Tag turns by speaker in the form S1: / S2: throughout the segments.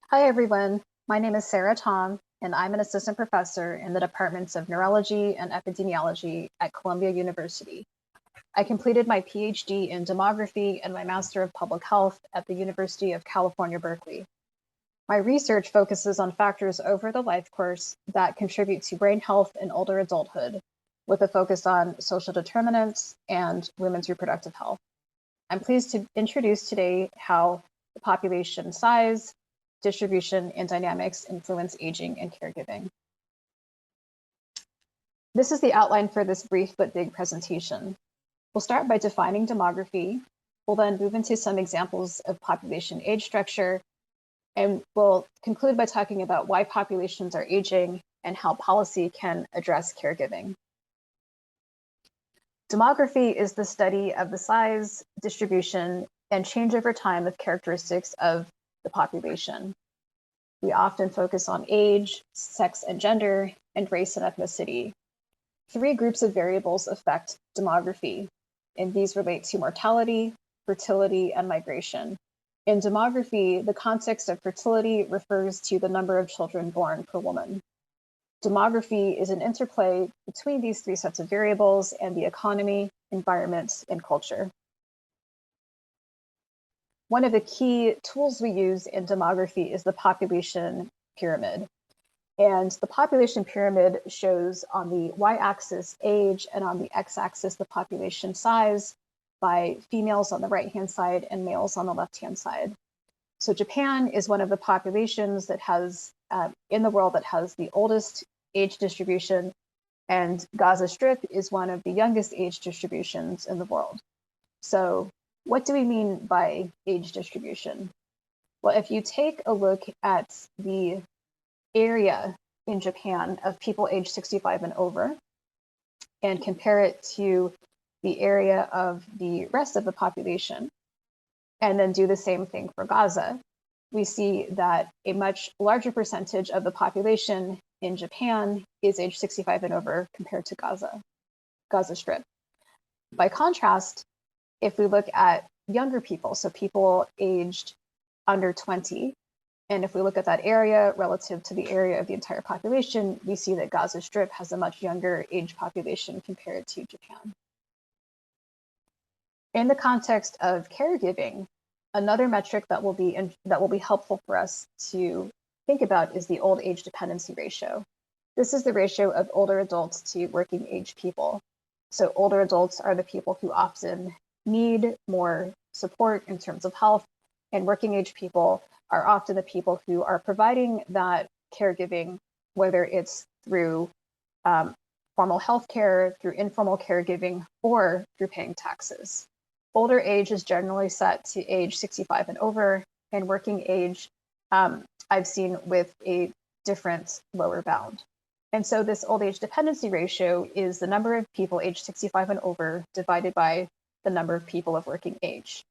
S1: Hi, everyone. My name is Sarah Tom, and I'm an assistant professor in the departments of neurology and epidemiology at Columbia University. I completed my PhD in demography and my Master of Public Health at the University of California, Berkeley. My research focuses on factors over the life course that contribute to brain health in older adulthood, with a focus on social determinants and women's reproductive health. I'm pleased to introduce today how the population size, distribution, and dynamics influence aging and caregiving. This is the outline for this brief but big presentation. We'll start by defining demography. We'll then move into some examples of population age structure, and we'll conclude by talking about why populations are aging and how policy can address caregiving. Demography is the study of the size, distribution, and change over time of characteristics of the population. We often focus on age, sex and gender, and race and ethnicity. Three groups of variables affect demography, and these relate to mortality, fertility, and migration. In demography, the context of fertility refers to the number of children born per woman. Demography is an interplay between these three sets of variables and the economy, environment, and culture. One of the key tools we use in demography is the population pyramid. And the population pyramid shows on the y-axis age and on the x-axis the population size by females on the right-hand side and males on the left-hand side. So Japan is one of the populations that has, in the world, that has the oldest age distribution, and Gaza Strip is one of the youngest age distributions in the world. So what do we mean by age distribution? Well, if you take a look at the area in Japan of people aged 65 and over and compare it to the area of the rest of the population, and then do the same thing for Gaza, we see that a much larger percentage of the population in Japan is age 65 and over compared to Gaza Strip. By contrast, if we look at younger people, so people aged under 20, and if we look at that area relative to the area of the entire population, we see that Gaza Strip has a much younger age population compared to Japan. In the context of caregiving, another metric that will be helpful for us to think about is the old age dependency ratio. This is the ratio of older adults to working age people. So older adults are the people who often need more support in terms of health, and working age people are often the people who are providing that caregiving, whether it's through formal healthcare, through informal caregiving, or through paying taxes. Older age is generally set to age 65 and over, and working age I've seen with a different lower bound. And so this old age dependency ratio is the number of people aged 65 and over divided by the number of people of working age.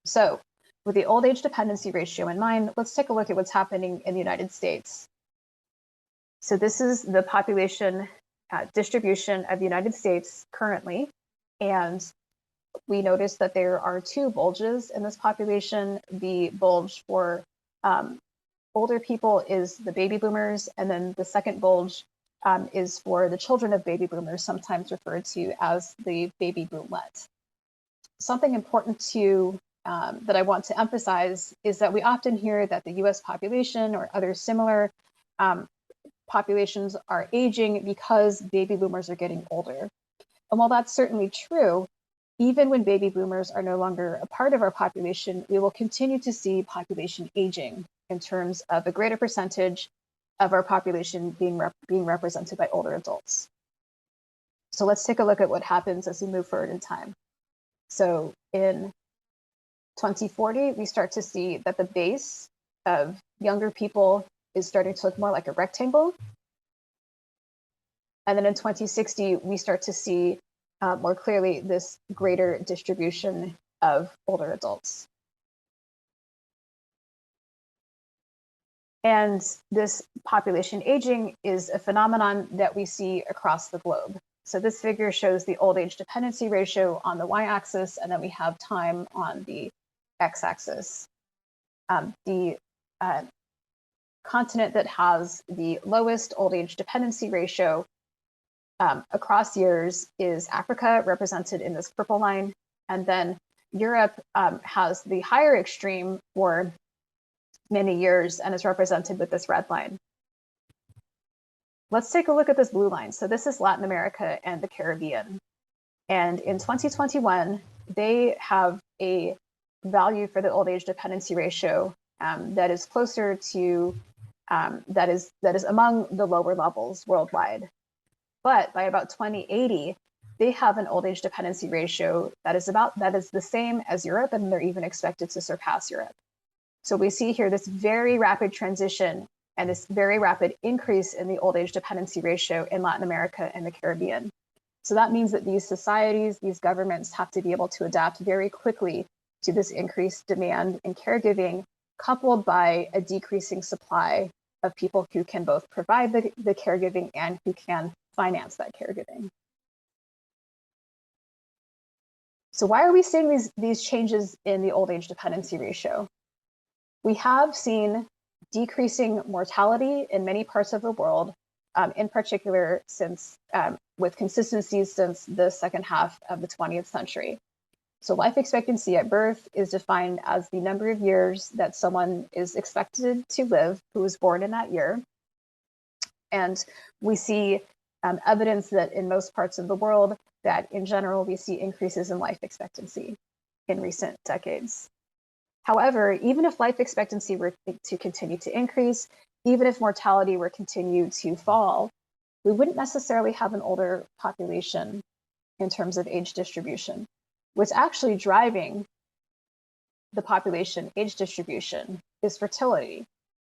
S1: So with the old age dependency ratio in mind, let's take a look at what's happening in the United States. So this is the population distribution of the United States currently. And we notice that there are two bulges in this population. The bulge for older people is the baby boomers, and then the second bulge is for the children of baby boomers, sometimes referred to as the baby boomlet. Something important to that I want to emphasize is that we often hear that the US population or other similar populations are aging because baby boomers are getting older. And while that's certainly true, even when baby boomers are no longer a part of our population, we will continue to see population aging in terms of a greater percentage of our population being represented by older adults. So let's take a look at what happens as we move forward in time. So in 2040, we start to see that the base of younger people is starting to look more like a rectangle. And then in 2060, we start to see more clearly this greater distribution of older adults. And this population aging is a phenomenon that we see across the globe. So this figure shows the old age dependency ratio on the y-axis, and then we have time on the x-axis. The continent that has the lowest old age dependency ratio across years is Africa, represented in this purple line. And then Europe has the higher extreme for many years and is represented with this red line. Let's take a look at this blue line. So this is Latin America and the Caribbean. And in 2021, they have a value for the old age dependency ratio that is closer to, that is among the lower levels worldwide. But by about 2080, they have an old age dependency ratio that is the same as Europe, and they're even expected to surpass Europe. So we see here this very rapid transition and this very rapid increase in the old age dependency ratio in Latin America and the Caribbean. So that means that these societies, these governments have to be able to adapt very quickly to this increased demand in caregiving, coupled by a decreasing supply of people who can both provide the caregiving and who can finance that caregiving. So why are we seeing these changes in the old age dependency ratio? We have seen decreasing mortality in many parts of the world, in particular with consistency since the second half of the 20th century. So life expectancy at birth is defined as the number of years that someone is expected to live who was born in that year. And we see evidence that in most parts of the world that in general, we see increases in life expectancy in recent decades. However, even if life expectancy were to continue to increase, even if mortality were to continue to fall, we wouldn't necessarily have an older population in terms of age distribution. What's actually driving the population age distribution is fertility.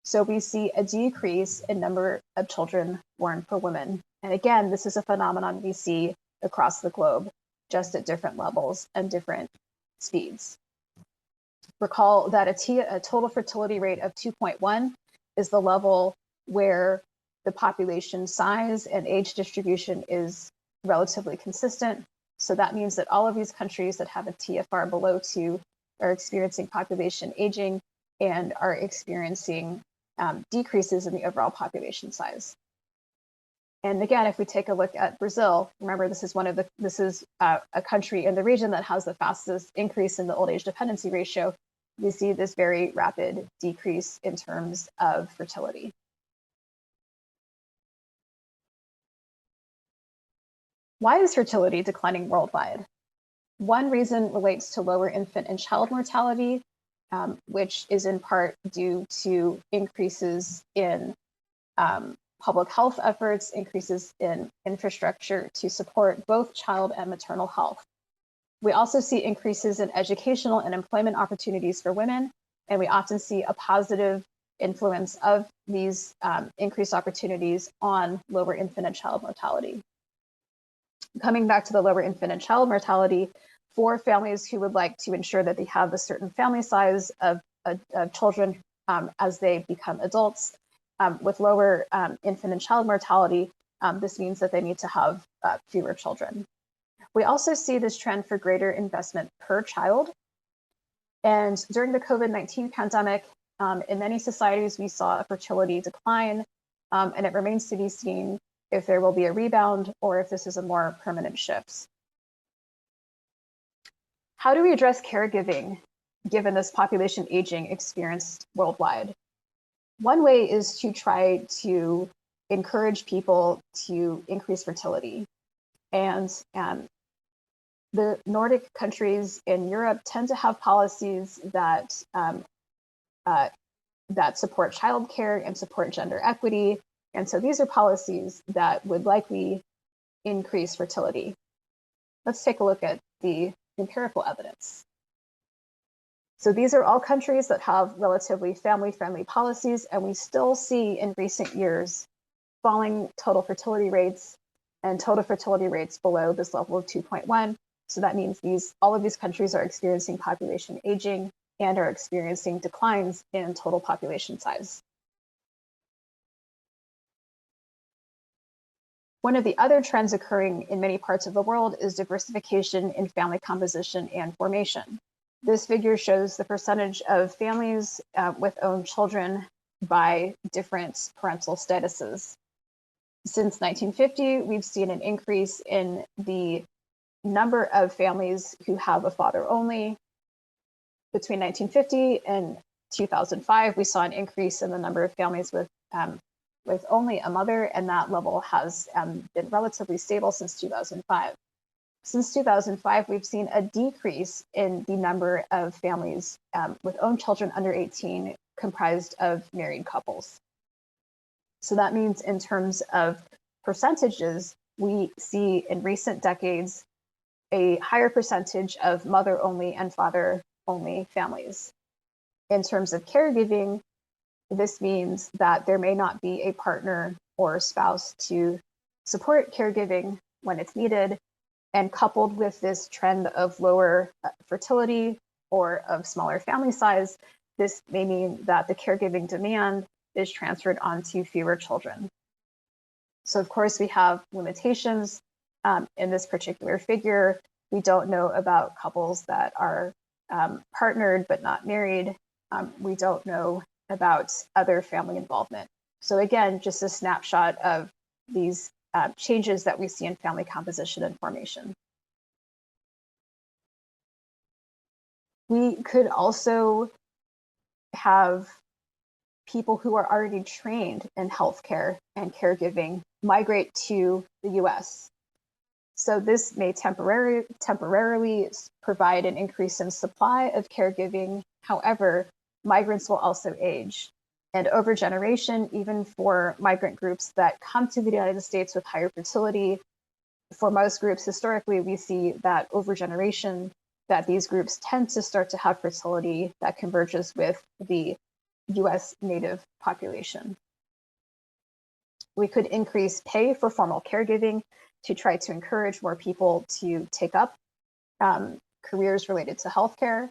S1: So we see a decrease in number of children born per woman. And again, this is a phenomenon we see across the globe, just at different levels and different speeds. Recall that a total fertility rate of 2.1 is the level where the population size and age distribution is relatively consistent. So that means that all of these countries that have a TFR below 2 are experiencing population aging and are experiencing decreases in the overall population size. And again, if we take a look at Brazil, remember this is a country in the region that has the fastest increase in the old age dependency ratio. We see this very rapid decrease in terms of fertility. Why is fertility declining worldwide? One reason relates to lower infant and child mortality, which is in part due to increases in public health efforts, increases in infrastructure to support both child and maternal health. We also see increases in educational and employment opportunities for women, and we often see a positive influence of these increased opportunities on lower infant and child mortality. Coming back to the lower infant and child mortality, for families who would like to ensure that they have a certain family size of children as they become adults, with lower infant and child mortality, this means that they need to have fewer children. We also see this trend for greater investment per child. And during the COVID-19 pandemic, in many societies, we saw a fertility decline, and it remains to be seen if there will be a rebound or if this is a more permanent shift. How do we address caregiving given this population aging experienced worldwide? One way is to try to encourage people to increase fertility. And the Nordic countries in Europe tend to have policies that support childcare and support gender equity. And so these are policies that would likely increase fertility. Let's take a look at the empirical evidence. So these are all countries that have relatively family-friendly policies, and we still see in recent years falling total fertility rates and total fertility rates below this level of 2.1. So that means all of these countries are experiencing population aging and are experiencing declines in total population size. One of the other trends occurring in many parts of the world is diversification in family composition and formation. This figure shows the percentage of families with own children by different parental statuses. Since 1950, we've seen an increase in the number of families who have a father only. Between 1950 and 2005, we saw an increase in the number of families with only a mother, and that level has been relatively stable since 2005. Since 2005, we've seen a decrease in the number of families with own children under 18 comprised of married couples. So that means in terms of percentages, we see in recent decades a higher percentage of mother-only and father-only families. In terms of caregiving, this means that there may not be a partner or spouse to support caregiving when it's needed. And coupled with this trend of lower fertility or of smaller family size, this may mean that the caregiving demand is transferred onto fewer children. So of course, we have limitations in this particular figure. We don't know about couples that are partnered but not married. We don't know about other family involvement. So again, just a snapshot of these changes that we see in family composition and formation. We could also have people who are already trained in healthcare and caregiving migrate to the US. So this may temporarily provide an increase in supply of caregiving. However, migrants will also age. And overgeneration, even for migrant groups that come to the United States with higher fertility, for most groups historically, we see that overgeneration, that these groups tend to start to have fertility that converges with the US native population. We could increase pay for formal caregiving to try to encourage more people to take up careers related to healthcare.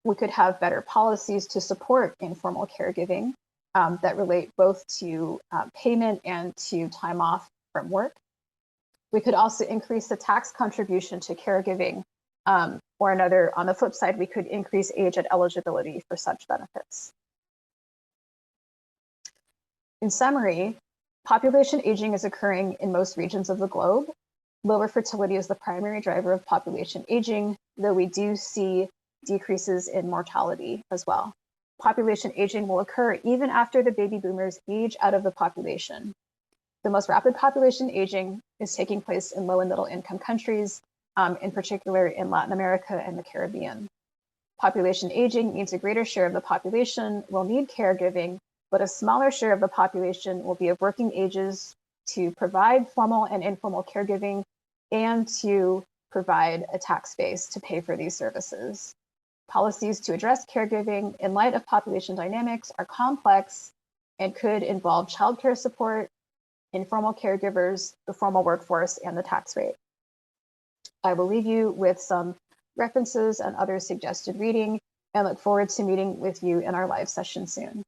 S1: We could have better policies to support informal caregiving that relate both to payment and to time off from work. We could also increase the tax contribution to caregiving, or another, on the flip side, we could increase age and eligibility for such benefits. In summary, population aging is occurring in most regions of the globe. Lower fertility is the primary driver of population aging, though we do see decreases in mortality as well. Population aging will occur even after the baby boomers age out of the population. The most rapid population aging is taking place in low and middle income countries, in particular in Latin America and the Caribbean. Population aging means a greater share of the population will need caregiving, but a smaller share of the population will be of working ages to provide formal and informal caregiving and to provide a tax base to pay for these services. Policies to address caregiving in light of population dynamics are complex and could involve childcare support, informal caregivers, the formal workforce, and the tax rate. I will leave you with some references and other suggested reading and look forward to meeting with you in our live session soon.